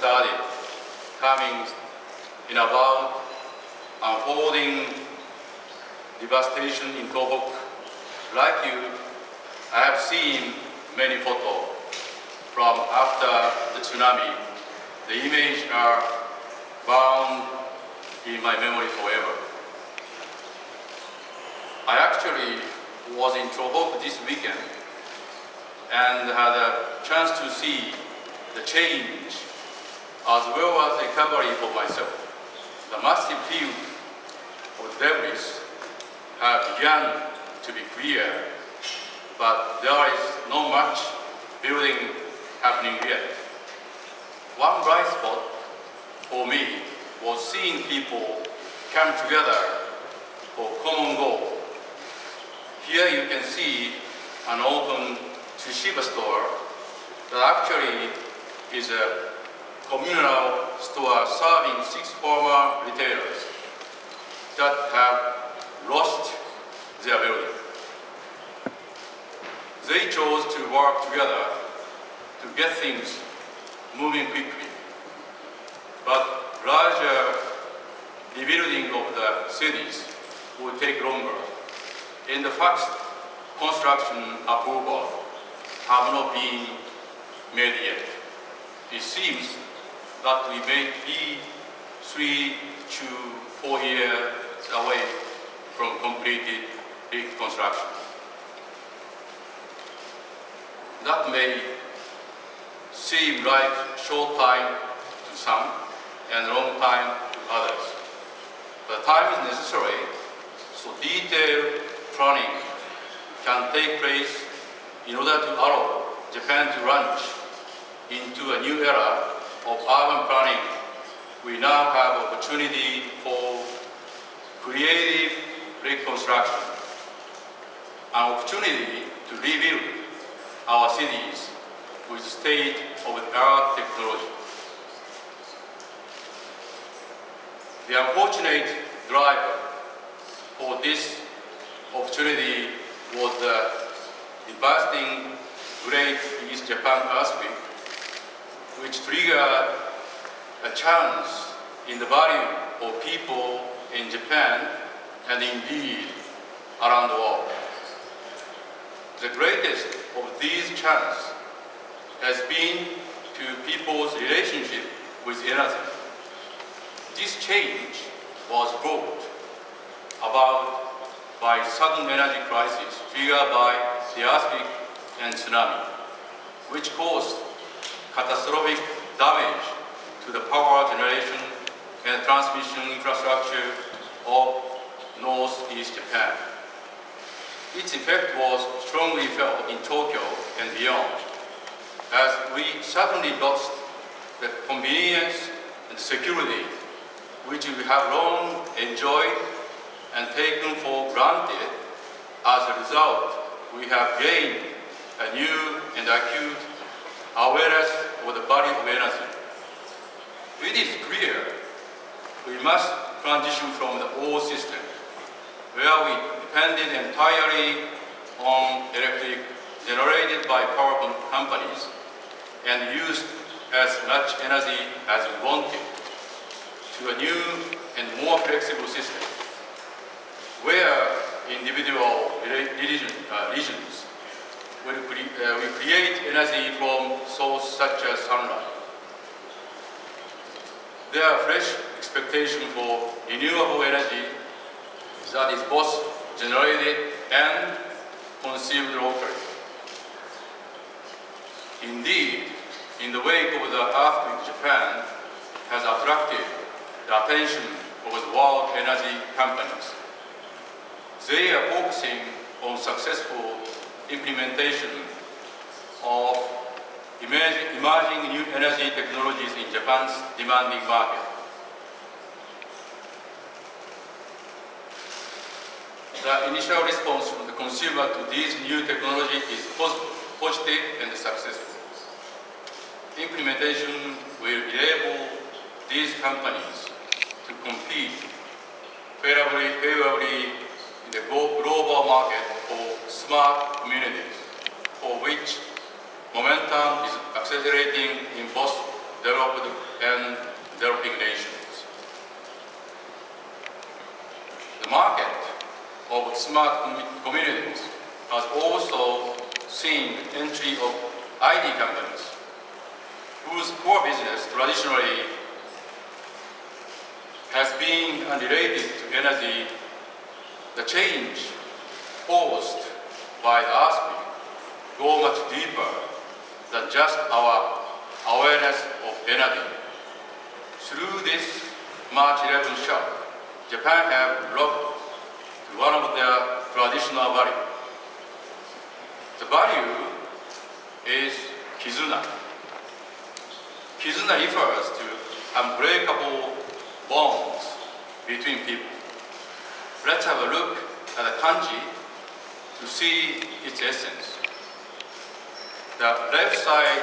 started coming in about unfolding devastation in Tohoku. Like you, I have seen many photos from after the tsunami. The images are bound in my memory forever. I actually was in Tohoku this weekend and had a chance to see the change as well as recovery for myself. The massive field of debris have begun to be clear, but there is not much building happening yet. One bright spot for me was seeing people come together for common goal. Here you can see an open Toshiba store that actually is a communal store serving 6 former retailers that have lost their building. They chose to work together to get things moving quickly, but larger rebuilding of the cities will take longer. In the fact, construction approval have not been made yet. It seems that we may be 3 to 4 years away from completed big construction. That may seem like short time to some and long time to others. The time is necessary so detailed planning can take place in order to allow Japan to launch into a new era of urban planning. We now have opportunity for creative reconstruction, an opportunity to rebuild our cities with state-of-the-art technology. The unfortunate driver for this opportunity was the devastating Great East Japan earthquake, which triggered a change in the value of people in Japan and indeed around the world. The greatest of these changes has been to people's relationship with energy. This change was brought about by sudden energy crisis triggered by the earthquake and tsunami, which caused catastrophic damage to the power generation and transmission infrastructure of Northeast Japan. Its effect was strongly felt in Tokyo and beyond, as we suddenly lost the convenience and security which we have long enjoyed and taken for granted. As a result, we have gained a new and acute awareness of the value of energy. It is clear we must transition from the old system, where we depended entirely on electric generated by power companies and used as much energy as we wanted, to a new and more flexible system, where individual regions will create energy from sources such as sunlight. There are fresh expectations for renewable energy that is both generated and consumed locally. Indeed, in the wake of the earthquake, Japan has attracted the attention of the world energy companies. They are focusing on successful implementation of emerging new energy technologies in Japan's demanding market. The initial response from the consumer to these new technologies is positive and successful. Implementation will enable these companies to compete favorably in the global market for smart communities, for which momentum is accelerating in both developed and developing nations. The market of smart communities has also seen the entry of IT companies, whose core business traditionally has been unrelated to energy. The change posed by the earthquake go much deeper than just our awareness of energy. Through this March 11 shock, Japan have lost one of their traditional values. The value is Kizuna. Kizuna refers to unbreakable bonds between people. Let's have a look at the kanji to see its essence. The left side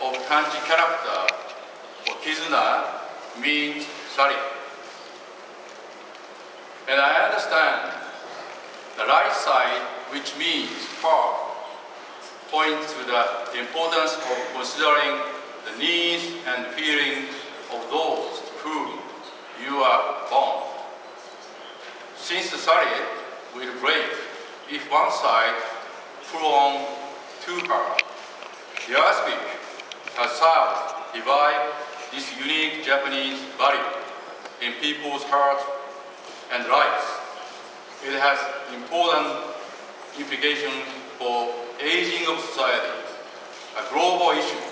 of kanji character for Kizuna means sari. And I understand the right side, which means heart, points to the importance of considering the needs and feelings of those to whom you are bound. Since the sari will break if one side pull on too hard, the earthquake has served to divide this unique Japanese value in people's hearts and lives. It has important implications for aging of society, a global issue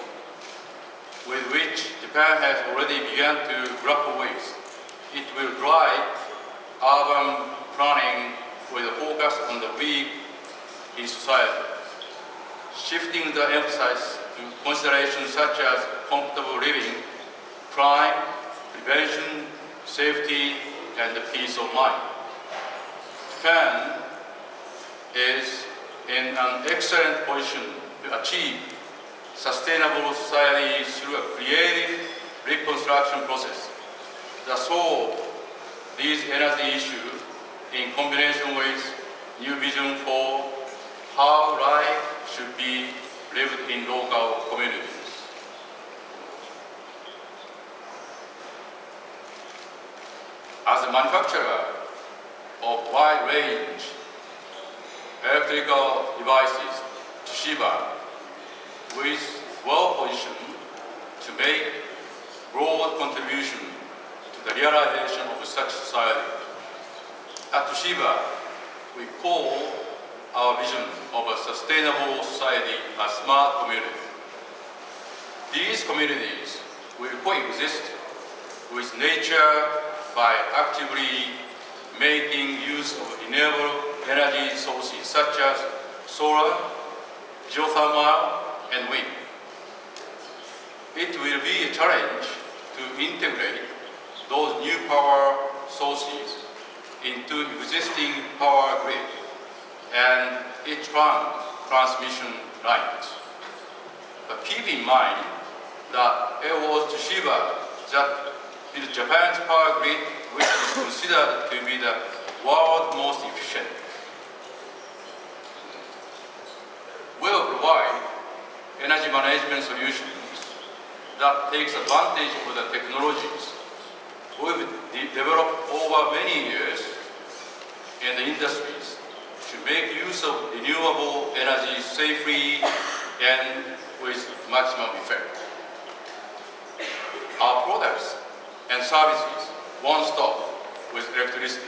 with which Japan has already begun to grapple with. It will drive urban planning with a focus on the weak in society, shifting the emphasis to considerations such as comfortable living, crime, prevention, safety, and peace of mind. Japan is in an excellent position to achieve sustainable society through a creative reconstruction process that solve these energy issues in combination with new vision for how life should be lived in local communities. As a manufacturer of wide range electrical devices, Toshiba is well positioned to make broad contribution to the realization of such society. At Toshiba, we call our vision of a sustainable society a smart community. These communities will coexist with nature by actively making use of renewable energy sources such as solar, geothermal, and wind. It will be a challenge to integrate those new power sources into existing power grid and its transmission lines. But keep in mind that it was Toshiba that built Japan's power grid, which is considered to be the world's most efficient. We will provide energy management solutions that takes advantage of the technologies we've developed over many years in the industries to make use of renewable energy safely and with maximum effect. Our products and services won't stop with electricity.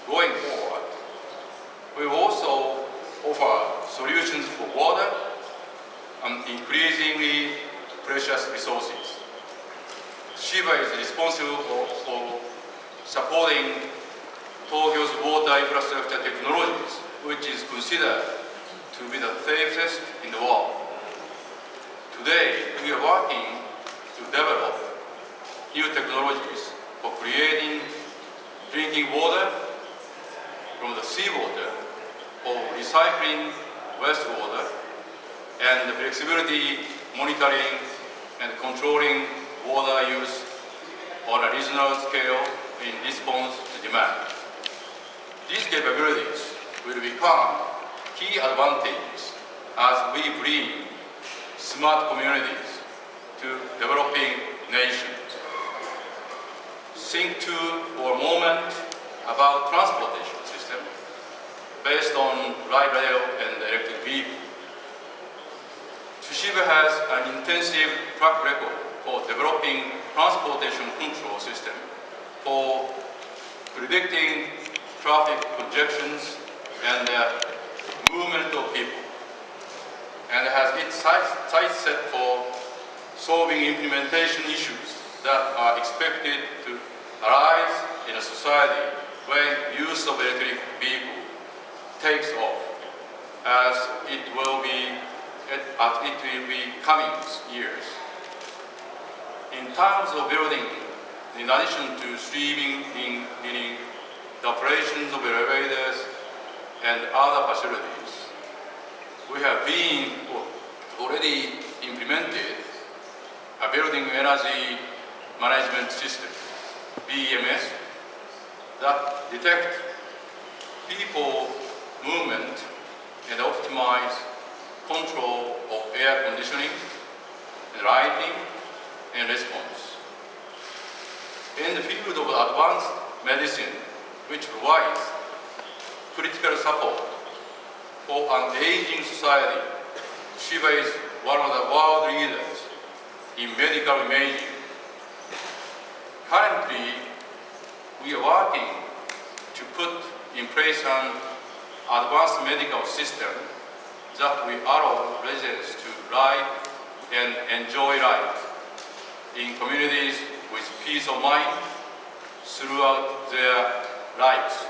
Going forward, we will also offer solutions for water and increasingly precious resources. Toshiba is responsible for supporting Tokyo's water infrastructure technologies, which is considered to be the safest in the world. Today, we are working to develop new technologies for creating drinking water from the seawater or recycling wastewater, and the flexibility monitoring and controlling water use on a regional scale in response to demand. These capabilities will become key advantages as we bring smart communities to developing nations. Think too for a moment about transportation system based on light rail and electric vehicle. Toshiba has an intensive track record for developing transportation control system for predicting traffic congestions and movement of people, and has its sights set for solving implementation issues that are expected to arise in a society when use of electric vehicle takes off, as it will be coming years. In terms of building, in addition to streamlining the operations of elevators and other facilities, we have already implemented a building energy management system, BEMS, that detects people movement and optimize control of air conditioning and lighting and response. In the field of advanced medicine, which provides critical support for an aging society, Toshiba is one of the world leaders in medical imaging. Currently, we are working to put in place an advanced medical system that will allow residents to live and enjoy life in communities with peace of mind throughout their lives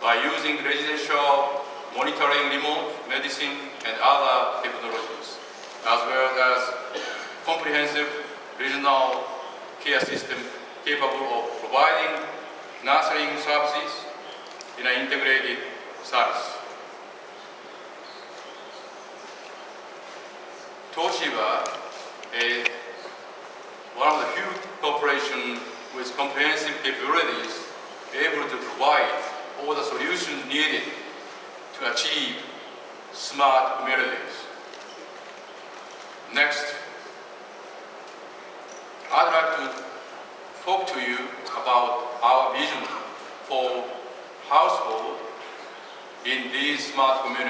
by using residential monitoring, remote medicine, and other technologies, as well as comprehensive regional care system capable of providing nursing services in an integrated service. Toshiba is one of the few corporations with comprehensive capabilities able to provide all the solutions needed to achieve smart communities. Next, I'd like to talk to you about our vision for household in these smart communities.